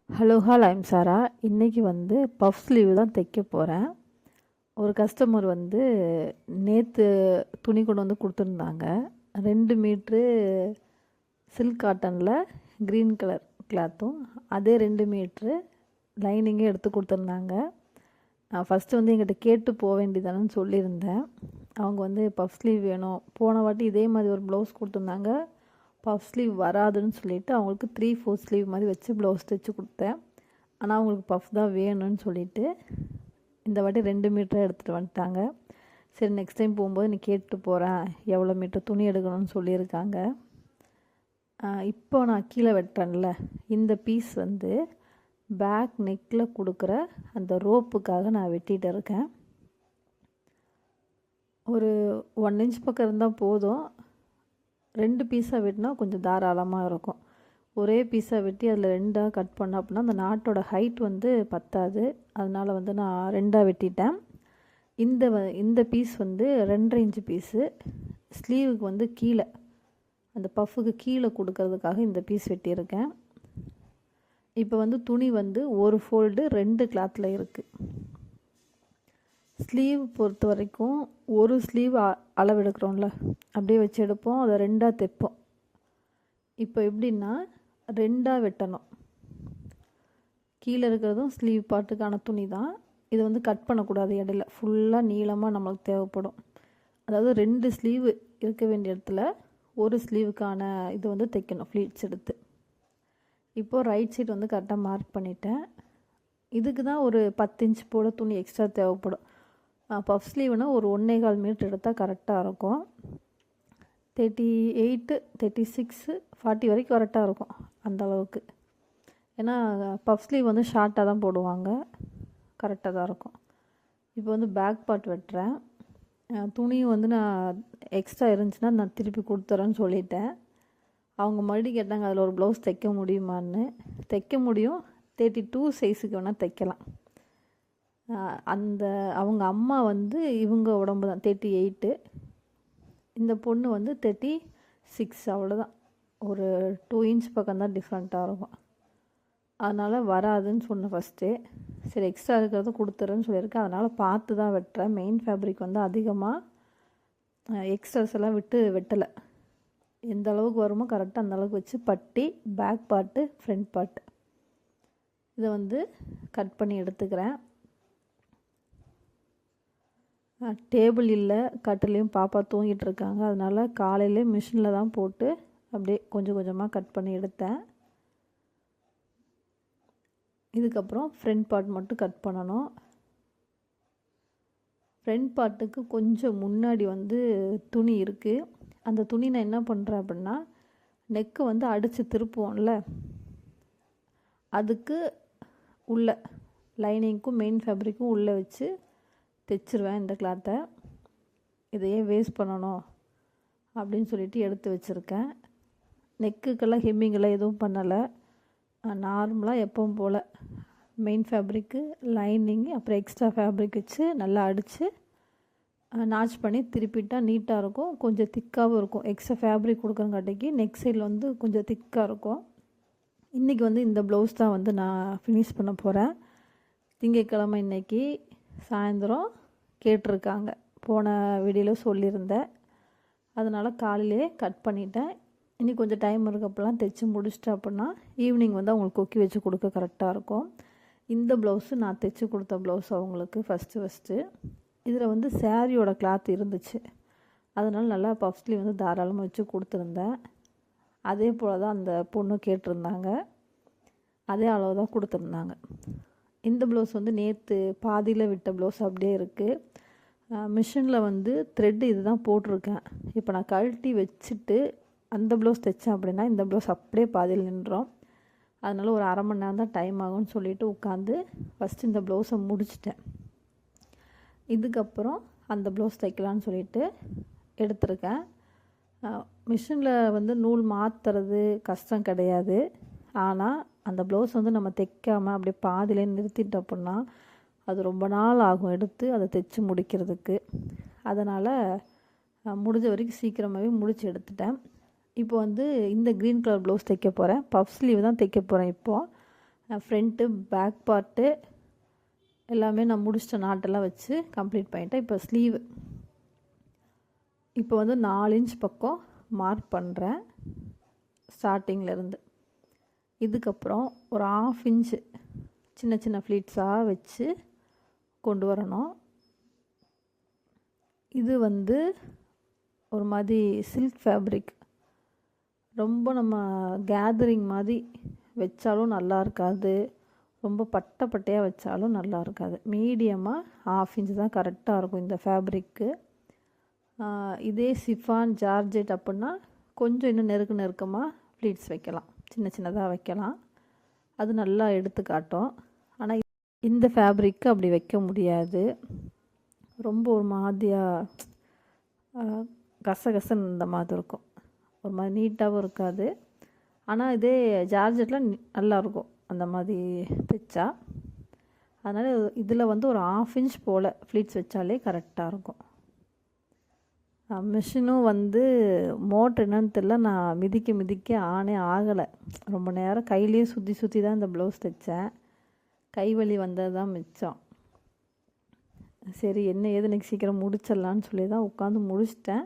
Hello I'm சாரா. இன்றைக்கி வந்து puff sleeve தான் தைக்க போகிறேன். ஒரு கஸ்டமர் வந்து நேற்று துணி கொண்டு வந்து கொடுத்துருந்தாங்க. 2 மீட்ரு சில்க் காட்டனில் க்ரீன் கலர் கிளாத்தும் அதே 2 மீட்ரு லைனிங்கே எடுத்து கொடுத்துருந்தாங்க. நான் ஃபஸ்ட்டு வந்து எங்கிட்ட கேட்டு போக வேண்டியதானு சொல்லியிருந்தேன். அவங்க வந்து பஃப் ஸ்லீவ் வேணும், போன வாட்டி இதே மாதிரி ஒரு ப்ளவுஸ் கொடுத்துருந்தாங்க, பஃப் ஸ்லீவ் வராதுன்னு சொல்லிவிட்டு அவங்களுக்கு 3/4 ஸ்லீவ் மாதிரி வச்சு ப்ளவுஸ் தைச்சி கொடுத்தேன். ஆனால் அவங்களுக்கு பஃப் தான் வேணும்னு சொல்லிவிட்டு இந்த வாட்டி 2 மீட்டராக எடுத்துகிட்டு வந்துட்டாங்க. சரி, நெக்ஸ்ட் டைம் போகும்போது நீ கேட்டு போகிறேன், எவ்வளோ மீட்டர் துணி எடுக்கணும்னு சொல்லியிருக்காங்க. இப்போ நான் கீழே வெட்டுறேன்ல, இந்த பீஸ் வந்து பேக் நெக்கில் கொடுக்குற அந்த ரோப்புக்காக நான் வெட்டிகிட்டு இருக்கேன். ஒரு 1 இன்ச் பக்கம் இருந்தால் போதும். 2 பீஸாக வெட்டினா கொஞ்சம் தாராளமாக இருக்கும். ஒரே பீஸாக வெட்டி அதில் 2ஆக கட் பண்ணோம் அப்படின்னா அந்த நாட்டோட ஹைட் வந்து பத்தாது. அதனால் வந்து நான் 2ஆக வெட்டிட்டேன். இந்த பீஸ் வந்து 2.5 இன்ச்சு பீஸு. ஸ்லீவுக்கு வந்து கீழே, அந்த பஃப்புக்கு கீழே கொடுக்கறதுக்காக இந்த பீஸ் வெட்டியிருக்கேன். இப்போ வந்து துணி வந்து ஒரு ஃபோல்டு 2 கிளாத்தில் இருக்குது. ஸ்லீவ் பொறுத்த வரைக்கும் ஒரு ஸ்லீவ் அளவு எடுக்கிறோம்ல, அப்படியே வச்சு எடுப்போம், அதை 2ஆக தைப்போம். இப்போ எப்படின்னா 2ஆக வெட்டணும். கீழே இருக்கிறதும் ஸ்லீவ் பாட்டுக்கான துணி தான். இதை வந்து கட் பண்ணக்கூடாது, இடையில ஃபுல்லாக நீளமாக நம்மளுக்கு தேவைப்படும். அதாவது 2 ஸ்லீவ் இருக்க வேண்டிய இடத்துல ஒரு ஸ்லீவுக்கான இது வந்து தைக்கணும், ஃப்ளீட்ஸ் எடுத்து. இப்போது ரைட் சைடு வந்து கரெக்டாக மார்க் பண்ணிட்டேன். இதுக்கு தான் ஒரு 10 இன்ச் போட துணி எக்ஸ்ட்ரா தேவைப்படும். பஃப் ஸ்லீவ்னால் ஒரு 1.25 மீட்டர் எடுத்தால் கரெக்டாக இருக்கும். 38, 36, 40 வரைக்கும் கரெக்டாக இருக்கும் அந்த அளவுக்கு. ஏன்னா பஃப் ஸ்லீவ் வந்து ஷார்ட்டாக தான் போடுவாங்க, கரெக்டாக தான் இருக்கும். இப்போ வந்து பேக் பார்ட் வெட்டுறேன். துணியும் வந்து நான் எக்ஸ்ட்ரா இருந்துச்சுன்னா நான் திருப்பி கொடுத்துறேன்னு சொல்லிட்டேன். அவங்க மறுபடியும் கேட்டாங்க அதில் ஒரு ப்ளவுஸ் தைக்க முடியுமான்னு. தைக்க முடியும், 32 சைஸுக்கு வேணால் தைக்கலாம். அவங்க அம்மா வந்து இவங்க உடம்பு தான் 38, இந்த பொண்ணு வந்து 36, அவ்வளோதான். ஒரு 2 இன்ச் பக்கம் தான் டிஃப்ரெண்ட்டாக இருக்கும். அதனால் வராதுன்னு சொன்னேன் ஃபஸ்ட்டே. சரி, எக்ஸ்ட்ரா இருக்கிறத கொடுத்துறேன்னு சொல்லியிருக்கேன். அதனால் பார்த்து தான் வெட்டுறேன். மெயின் ஃபேப்ரிக் வந்து அதிகமாக எக்ஸ்ட்ராஸ் எல்லாம் விட்டு வெட்டலை. எந்த அளவுக்கு வருமோ கரெக்டாக அந்த அளவுக்கு வச்சு பட்டி, பேக் பார்ட்டு, ஃப்ரண்ட் பார்ட்டு இதை வந்து கட் பண்ணி எடுத்துக்கிறேன். டேபிள் இல்லை, கட்டிலையும் பாப்பா தூங்கிட்டு இருக்காங்க. அதனால் காலையிலே மிஷினில் தான் போட்டு அப்படியே கொஞ்சம் கொஞ்சமாக கட் பண்ணி எடுத்தேன். இதுக்கப்புறம் ஃப்ரண்ட் பார்ட் மட்டும் கட் பண்ணணும். ஃப்ரண்ட் பார்ட்டுக்கு கொஞ்சம் முன்னாடி வந்து துணி இருக்குது. அந்த துணி நான் என்ன பண்ணுறேன் அப்படின்னா, நெக்கு வந்து அடித்து திருப்புவோம்ல, அதுக்கு உள்ள லைனிங்க்கும் மெயின் ஃபேப்ரிக்கும் உள்ளே வச்சு தைச்சிருவேன் இந்த கிளாத்தை. இதையே வேஸ்ட் பண்ணணும் அப்படின்னு சொல்லிட்டு எடுத்து வச்சுருக்கேன். நெக்குக்கெல்லாம் ஹெம்மிங்கெல்லாம் எதுவும் பண்ணலை. நார்மலாக எப்பவும் போல் மெயின் ஃபேப்ரிக்கு, லைனிங், அப்புறம் எக்ஸ்ட்ரா ஃபேப்ரிக் வச்சு நல்லா அடித்து நாச் பண்ணி திருப்பிட்டால் நீட்டாக இருக்கும். கொஞ்சம் திக்காகவும் இருக்கும். எக்ஸ்ட்ரா ஃபேப்ரிக் கொடுக்குறங்காட்டிக்கு நெக் சைடில் வந்து கொஞ்சம் திக்காக இருக்கும். இன்றைக்கி வந்து இந்த ப்ளவுஸ் தான் வந்து நான் ஃபினிஷ் பண்ண போகிறேன். திங்கட்கிழமை இன்றைக்கி சாயந்தரம் கேட்டிருக்காங்க, போன வீடியோவில் சொல்லியிருந்தேன். அதனால் காலையிலே கட் பண்ணிட்டேன். இனி கொஞ்சம் டைம் இருக்கப்பெல்லாம் தைச்சி முடிச்சிட்டேன் அப்படின்னா ஈவினிங் வந்து அவங்களுக்கு கொக்கி வச்சு கொடுக்க கரெக்டாக இருக்கும். இந்த ப்ளவுஸு நான் தைச்சி கொடுத்த ப்ளவுஸ் அவங்களுக்கு ஃபஸ்ட்டு. இதில் வந்து சாரியோட கிளாத் இருந்துச்சு, அதனால் நல்லா பஃப் ஸ்லீவ் வந்து தாராளமாக வச்சு கொடுத்துருந்தேன். அதே போல் தான் அந்த பொண்ணு கேட்டிருந்தாங்க, அதே அளவு தான் கொடுத்துருந்தாங்க. இந்த ப்ளவுஸ் வந்து நேற்று பாதியில் விட்ட ப்ளவுஸ் அப்படியே இருக்குது. மிஷினில் வந்து த்ரெட்டு இது தான் போட்டிருக்கேன். இப்போ நான் கழட்டி வச்சுட்டு அந்த ப்ளவுஸ் தைச்சேன் அப்படின்னா இந்த ப்ளவுஸ் அப்படியே பாதியில் நின்றோம். அதனால் ஒரு அரை மணி நேரம் தான் டைம் ஆகும்னு சொல்லிவிட்டு உட்காந்து ஃபஸ்ட்டு இந்த ப்ளவுஸை முடிச்சிட்டேன். இதுக்கப்புறம் அந்த ப்ளவுஸ் தைக்கலான்னு சொல்லிட்டு எடுத்திருக்கேன். மிஷினில் வந்து நூல் மாற்றுறது கஷ்டம் கிடையாது. ஆனால் அந்த ப்ளவுஸ் வந்து நம்ம தைக்காமல் அப்படியே பாதியிலே நிறுத்திட்டோம் அப்படின்னா அது ரொம்ப நாள் ஆகும் எடுத்து அதை தைச்சி முடிக்கிறதுக்கு. அதனால் முடிஞ்ச வரைக்கும் சீக்கிரமாகவே முடித்து எடுத்துட்டேன். இப்போ வந்து இந்த க்ரீன் கலர் ப்ளவுஸ் தைக்க போகிறேன். பஃப் ஸ்லீவ் தான் தைக்க போகிறேன் இப்போது. ஃப்ரண்ட்டு பேக் பார்ட்டு எல்லாமே நான் முடிச்சிட்டேன். நாட்டெல்லாம் வச்சு கம்ப்ளீட் பண்ணிட்டேன். இப்போ ஸ்லீவ் இப்போ வந்து 4 இன்ச் பக்கம் மார்க் பண்ணுறேன் ஸ்டார்டிங்லேருந்து. இதுக்கப்புறம் ஒரு 1/2 இன்ச்சு சின்ன சின்ன ஃப்ளீட்ஸாக வச்சு கொண்டு வரணும். இது வந்து ஒரு மாதிரி சில்க் ஃபேப்ரிக், ரொம்ப நம்ம கேதரிங் மாதிரி வச்சாலும் நல்லா இருக்காது, ரொம்ப பட்டையாக வச்சாலும் நல்லா இருக்காது. மீடியமாக 1/2 இன்ச் தான் கரெக்டாக இருக்கும் இந்த ஃபேப்ரிக்கு. இதே சிஃபான் ஜார்ஜெட் அப்படின்னா கொஞ்சம் இன்னும் நெருக்கமாக ஃப்ளீட்ஸ் வைக்கலாம், சின்ன சின்னதாக வைக்கலாம், அது நல்லா எடுத்து காட்டும். ஆனால் இந்த ஃபேப்ரிக்கு அப்படி வைக்க முடியாது, ரொம்ப ஒரு மாதிரியாக கசகசன்னு இந்த மாதிரி இருக்கும், ஒரு மாதிரி நீட்டாகவும் இருக்காது. ஆனால் இதே ஜார்ஜெட்டில் நல்லாயிருக்கும் அந்த மாதிரி தைச்சா. அதனால் இதில் வந்து ஒரு 1/2 இன்ச் போல் ஃப்ளீட்ஸ் வச்சாலே கரெக்டாக இருக்கும். மிஷினும் வந்து மோட்ரு என்னன்னு தெரியல, நான் மிதிக்க ஆனே ஆகலை. ரொம்ப நேரம் கையிலேயே சுற்றி தான் இந்த ப்ளவுஸ் தைச்சேன். கை வலி வந்தது தான் மிச்சம். சரி என்ன ஏது இன்னைக்கு சீக்கிரம் முடிச்சிடலான்னு சொல்லி தான் உட்காந்து முடிச்சிட்டேன்.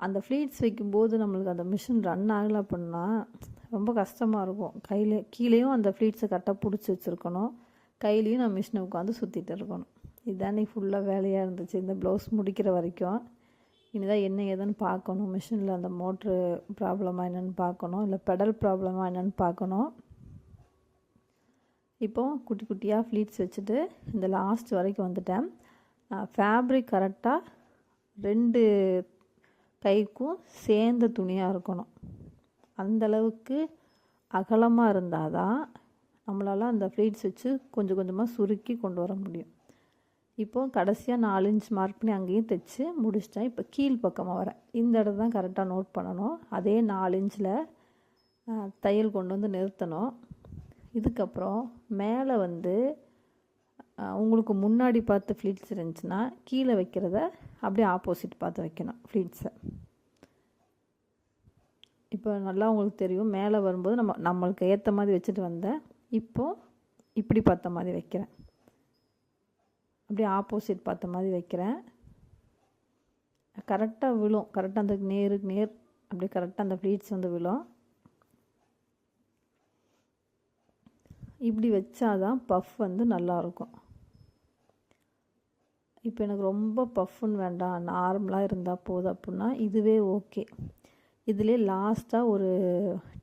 அந்த ஃப்ளீட்ஸ் வைக்கும்போது நம்மளுக்கு அந்த மிஷின் ரன் ஆகலை அப்படின்னா ரொம்ப கஷ்டமாக இருக்கும். கீழேயும் அந்த ஃப்ளீட்ஸை கரெக்டாக பிடிச்சி வச்சுருக்கணும், கையிலையும் நான் மிஷினை உட்காந்து சுற்றிட்டு இருக்கணும். இதுதான் இன்றைக்கி ஃபுல்லாக வேலையாக இருந்துச்சு இந்த ப்ளவுஸ் முடிக்கிற வரைக்கும். இனிதான் என்ன ஏதுன்னு பார்க்கணும், மிஷினில் அந்த மோட்ரு ப்ராப்ளமாக என்னென்னு பார்க்கணும், இல்லை பெடல் ப்ராப்ளமாக என்னென்னு பார்க்கணும். இப்போது குட்டி குட்டியாக ஃப்ளீட்ஸ் வச்சுட்டு இந்த லாஸ்ட் வரைக்கும் வந்துட்டேன். ஃபேப்ரிக் கரெக்டாக 2 கைக்கும் சேர்ந்த துணியாக இருக்கணும். அந்தளவுக்கு அகலமாக இருந்தால் தான் நம்மளால் அந்த ஃப்ளீட்ஸ் வச்சு கொஞ்சம் கொஞ்சமாக சுருக்கி கொண்டு வர முடியும். இப்போது கடைசியாக 4 இன்ச் மார்க் பண்ணி அங்கேயும் தைச்சி முடிச்சிட்டேன். இப்போ கீழ் பக்கமாக வரேன். இந்த இடம் தான் கரெக்டாக நோட் பண்ணணும். அதே 4 இன்ச்சில் தையல் கொண்டு வந்து நிறுத்தணும். இதுக்கப்புறம் மேலே வந்து உங்களுக்கு முன்னாடி பார்த்து ஃப்ளீட்ஸ் இருந்துச்சுன்னா கீழே வைக்கிறத அப்படியே ஆப்போசிட் பார்த்து வைக்கணும் ஃப்ளீட்ஸை. இப்போ நல்லா உங்களுக்கு தெரியும், மேலே வரும்போது நம்மளுக்கு ஏற்ற மாதிரி வச்சுட்டு வந்தேன். இப்போது இப்படி பார்த்த மாதிரி வைக்கிறேன், அப்படியே ஆப்போசிட் பார்த்த மாதிரி வைக்கிறேன். கரெக்டாக விழும், கரெக்டாக அந்த நேருக்கு நேர் அப்படியே கரெக்டாக அந்த ஃப்ளீட்ஸ் வந்து விழும். இப்படி வச்சாதான் பஃப் வந்து நல்லாயிருக்கும். இப்போ எனக்கு ரொம்ப பஃப்னு வேண்டாம், நார்மலாக இருந்தால் போதும் அப்படின்னா இதுவே ஓகே. இதிலே லாஸ்ட்டாக ஒரு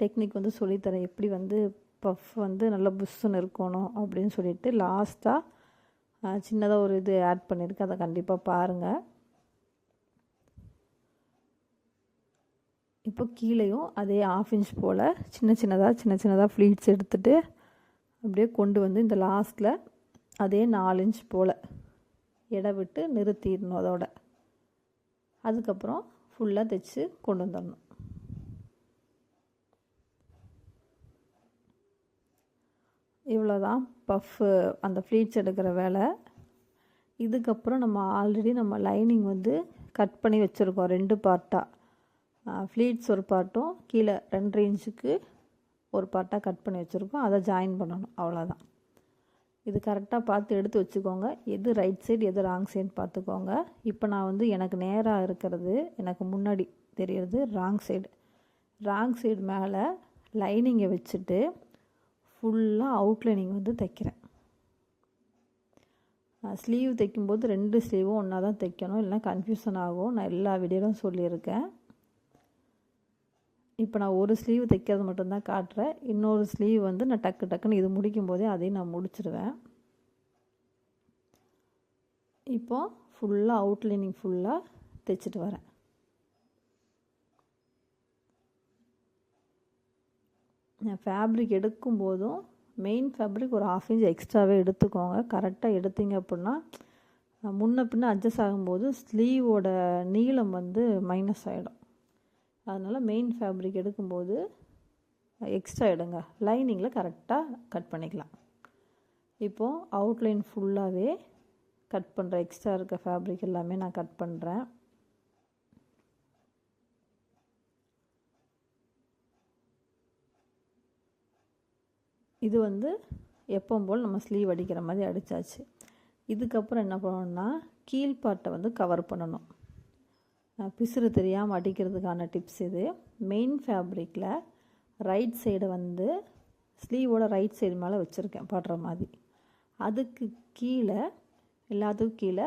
டெக்னிக் வந்து சொல்லித்தரேன், எப்படி வந்து பஃப் வந்து நல்லா புஷ்ஷுன்னு இருக்கணும் அப்படின்னு சொல்லிட்டு லாஸ்ட்டாக சின்னதாக ஒரு இது ஆட் பண்ணியிருக்கேன், அதை கண்டிப்பாக பாருங்கள். இப்போ கீழேயும் அதே 1/2 இன்ச் போல் சின்ன சின்னதாக ஃப்ளீட்ஸ் எடுத்துகிட்டு அப்படியே கொண்டு வந்து இந்த லாஸ்ட்டில் அதே 4 இன்ச் போல் எடை விட்டு நிறுத்திடணும். அதோட அதுக்கப்புறம் ஃபுல்லாக தைச்சி கொண்டு வந்துடணும். இவ்வளோதான் பஃப்பு அந்த ஃப்ளீட்ஸ் எடுக்கிற வேலை. இதுக்கப்புறம் நம்ம லைனிங் வந்து கட் பண்ணி வச்சுருக்கோம் 2 பார்ட்டாக. ஃப்ளீட்ஸ் ஒரு பார்ட்டும் கீழே 2.5 இன்ச்சுக்கு ஒரு பார்ட்டாக கட் பண்ணி வச்சுருக்கோம், அதை ஜாயின் பண்ணணும். அவ்வளோதான். இது கரெக்டாக பார்த்து எடுத்து வச்சுக்கோங்க, எது ரைட் சைடு எது ராங் சைடு பார்த்துக்கோங்க. இப்போ நான் வந்து எனக்கு நேராக இருக்கிறது, எனக்கு முன்னாடி தெரிகிறது ராங் சைடு மேலே லைனிங்கை வச்சுட்டு ஃபுல்லாக அவுட்லைனிங் வந்து தைக்கிறேன். ஸ்லீவ் தைக்கும்போது 2 ஸ்லீவும் ஒன்றா தான் தைக்கணும், இல்லைனா கன்ஃபியூஷன் ஆகும். நான் எல்லா வீடியோலும் சொல்லியிருக்கேன். இப்போ நான் ஒரு ஸ்லீவ் தைக்கிறது மட்டும்தான் காட்டுறேன். இன்னொரு ஸ்லீவ் வந்து நான் டக்குன்னு இது முடிக்கும் போதே அதையும் நான் முடிச்சிடுவேன். இப்போது ஃபுல்லாக அவுட்லைனிங் ஃபுல்லாக தைச்சிட்டு வரேன். ஃபேப்ரிக் எடுக்கும்போதும் மெயின் ஃபேப்ரிக் ஒரு 1/2 இன்ச் எக்ஸ்ட்ராவே எடுத்துக்கோங்க. கரெக்டாக எடுத்தீங்க அப்படின்னா முன்ன பின்ன அட்ஜஸ்ட் ஆகும்போது ஸ்லீவோட நீளம் வந்து மைனஸ் ஆகிடும். அதனால் மெயின் ஃபேப்ரிக் எடுக்கும்போது எக்ஸ்ட்ரா எடுங்க, லைனிங்கில் கரெக்டாக கட் பண்ணிக்கலாம். இப்போது அவுட்லைன் ஃபுல்லாகவே கட் பண்ணுறேன். எக்ஸ்ட்ரா இருக்க ஃபேப்ரிக் எல்லாமே நான் கட் பண்ணுறேன். இது வந்து எப்பவும் போல் நம்ம ஸ்லீவ் அடிக்கிற மாதிரி அடித்தாச்சு. இதுக்கப்புறம் என்ன பண்ணணும்னா கீழ்பார்ட்டை வந்து கவர் பண்ணணும். பிசுறு தெரியாமல் அடிக்கிறதுக்கான டிப்ஸ் இது. மெயின் ஃபேப்ரிக்கில் ரைட் சைடை வந்து ஸ்லீவோட ரைட் சைடு மேலே வச்சுருக்கேன் படுற மாதிரி. அதுக்கு கீழே எல்லாத்துக்கும் கீழே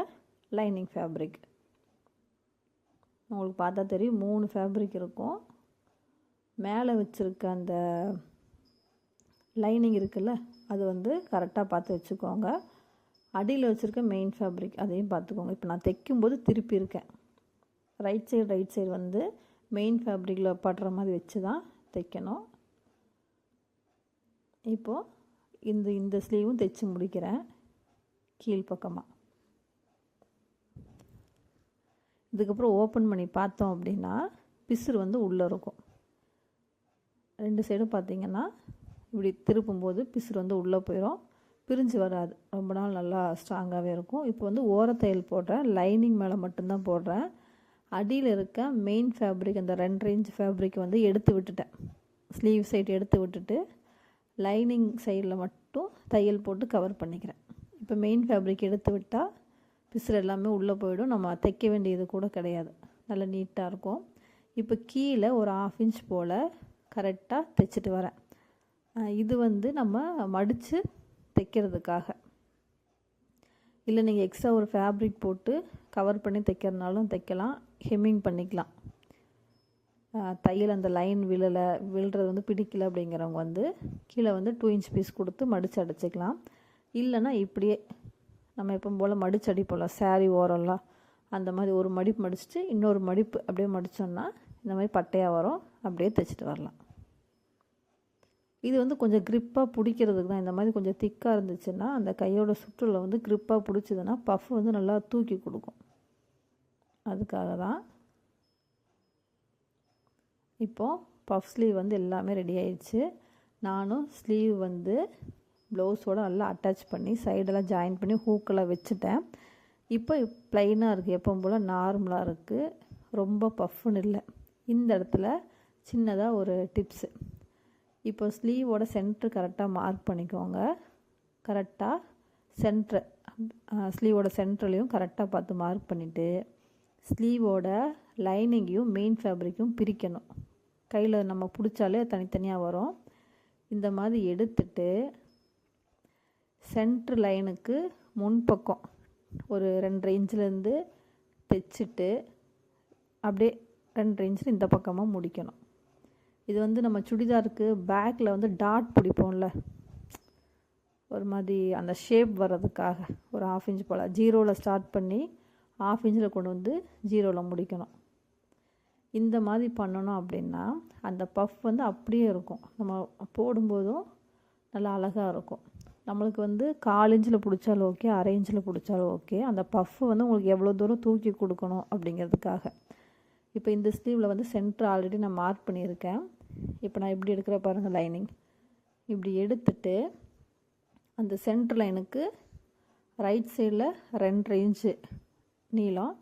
லைனிங் ஃபேப்ரிக். உங்களுக்கு பார்த்தா தெரியும் 3 ஃபேப்ரிக் இருக்கும். மேலே வச்சுருக்க அந்த லைனிங் இருக்குல்ல, அது வந்து கரெக்டாக பார்த்து வச்சுக்கோங்க. அடியில் வச்சுருக்க மெயின் ஃபேப்ரிக் அதையும் பார்த்துக்கோங்க. இப்போ நான் தைக்கும்போது திருப்பி இருக்கேன். ரைட் சைடு வந்து மெயின் ஃபேப்ரிக்கில் படுற மாதிரி வச்சு தான் தைக்கணும். இப்போது இந்த ஸ்லீவும் தைச்சி முடிக்கிறேன் கீழ்ப்பக்கமாக. இதுக்கப்புறம் ஓப்பன் பண்ணி பார்த்தோம் அப்படின்னா பிசுறு வந்து உள்ளே இருக்கும். 2 சைடும் பார்த்திங்கன்னா இப்படி திருப்பும்போது பிசுறு வந்து உள்ளே போயிடும், பிரிஞ்சு வராது. ரொம்ப நாள் நல்லா ஸ்ட்ராங்காகவே இருக்கும். இப்போ வந்து ஓரத்தையல் போடுறேன். லைனிங் மேலே மட்டும்தான் போடுறேன். அடியில் இருக்க மெயின் ஃபேப்ரிக் அந்த 2 இன்ச் ஃபேப்ரிக் வந்து எடுத்து விட்டுட்டேன். ஸ்லீவ் சைடு எடுத்து விட்டுட்டு லைனிங் சைடில் மட்டும் தையல் போட்டு கவர் பண்ணிக்கிறேன். இப்போ மெயின் ஃபேப்ரிக் எடுத்து விட்டால் பிசுறு எல்லாமே உள்ளே போயிடும். நம்ம தைக்க வேண்டியது கூட கிடையாது. நல்லா நீட்டாக இருக்கும். இப்போ கீழே ஒரு 1/2 இன்ச் போல் கரெக்டாக தைச்சிட்டு வரேன். இது வந்து நம்ம மடித்து தைக்கிறதுக்காக. இல்லை நீங்கள் எக்ஸ்ட்ரா ஒரு ஃபேப்ரிக் போட்டு கவர் பண்ணி தைக்கிறதுனாலும் தைக்கலாம், ஹெம்மிங் பண்ணிக்கலாம். தையல் அந்த லைன் விழுறது வந்து பிடிக்கல அப்படிங்கிறவங்க வந்து கீழே வந்து 2 இன்ச் பீஸ் கொடுத்து மடித்து அடிச்சிக்கலாம். இல்லைன்னா இப்படியே நம்ம எப்போ போல் மடித்து அடிப்போம்ல சாரீ ஓரம்லாம், அந்த மாதிரி ஒரு மடிப்பு மடிச்சுட்டு இன்னொரு மடிப்பு அப்படியே மடித்தோம்னா இந்த மாதிரி பட்டையாக வரும். அப்படியே தைச்சிட்டு வரலாம். இது வந்து கொஞ்சம் க்ரிப்பாக பிடிக்கிறதுக்கு தான். இந்த மாதிரி கொஞ்சம் திக்காக இருந்துச்சுன்னா அந்த கையோட சுற்றில் வந்து க்ரிப்பாக பிடிச்சதுன்னா பஃப் வந்து நல்லா தூக்கி கொடுக்கும். அதுக்காக தான். இப்போது பஃப் ஸ்லீவ் வந்து எல்லாமே ரெடி ஆயிடுச்சு. நானும் ஸ்லீவ் வந்து ப்ளவுஸோடு நல்லா அட்டாச் பண்ணி சைடெல்லாம் ஜாயின் பண்ணி ஹூக்கெல்லாம் வச்சுட்டேன். இப்போ ப்ளைனாக இருக்குது, எப்பவும் போல் நார்மலாக இருக்குது, ரொம்ப பஃப்னு இல்லை. இந்த இடத்துல சின்னதாக ஒரு டிப்ஸு. இப்போ ஸ்லீவோட சென்ட்ரு கரெக்டாக மார்க் பண்ணிக்கோங்க. கரெக்டாக சென்ட்ரு ஸ்லீவோட சென்ட்ரலையும் கரெக்டாக பார்த்து மார்க் பண்ணிவிட்டு ஸ்லீவோட லைனிங்கையும் மெயின் ஃபேப்ரிக்கும் பிரிக்கணும். கையில் நம்ம பிடிச்சாலே தனித்தனியாக வரும். இந்த மாதிரி எடுத்துட்டு சென்ட்ரு லைனுக்கு முன்பக்கம் ஒரு 2.5 இன்ச்சிலேருந்து தைச்சிட்டு அப்படியே 2.5 இன்ச்சில் இந்த பக்கமாக முடிக்கணும். இது வந்து நம்ம சுடிதாருக்கு பேக்கில் வந்து டாட் பிடிப்போம்ல, ஒரு மாதிரி அந்த ஷேப் வர்றதுக்காக ஒரு 1/2 இன்ச் போல் 0வில் ஸ்டார்ட் பண்ணி 1/2 இன்ச்சில் கொண்டு வந்து 0வில் முடிக்கணும். இந்த மாதிரி பண்ணணும் அப்படின்னா அந்த பஃப் வந்து அப்படியே இருக்கும். நம்ம போடும்போதும் நல்லா அழகாக இருக்கும். நம்மளுக்கு வந்து 1/4 இன்ச்சில் பிடிச்சாலும் ஓகே, 1/2 இன்ச்சில் பிடிச்சாலும் ஓகே. அந்த பஃப் வந்து உங்களுக்கு எவ்வளோ தூரம் தூக்கி கொடுக்கணும் அப்படிங்கிறதுக்காக. இப்போ இந்த ஸ்லீவில் வந்து சென்டர் ஆல்ரெடி நான் மார்க் பண்ணியிருக்கேன். இப்போ நான் இப்படி எடுக்கிற பாருங்கள் லைனிங். இப்படி எடுத்துட்டு அந்த சென்டர் லைனுக்கு ரைட் சைடில் 2.5 இன்ச்சு நீளம்,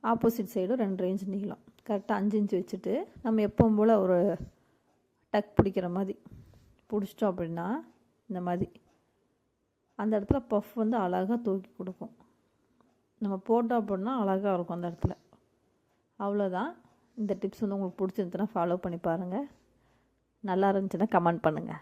ஆப்போசிட் சைடும் 2.5 இன்ச் நீளம், கரெக்டாக 5 இன்ச் வச்சுட்டு நம்ம எப்பவும் போல் ஒரு டக் பிடிக்கிற மாதிரி பிடிச்சிட்டோம் அப்படின்னா இந்த மாதிரி அந்த இடத்துல பஃப் வந்து அழகாக தூக்கி கொடுக்கும். நம்ம போட்டோம் அப்படின்னா அழகாக இருக்கும் அந்த இடத்துல. அவ்வளோதான். இந்த டிப்ஸ் வந்து உங்களுக்கு பிடிச்சிருந்துச்சுன்னா ஃபாலோ பண்ணி பாருங்கள். நல்லா இருந்துச்சுன்னா கமெண்ட் பண்ணுங்கள்.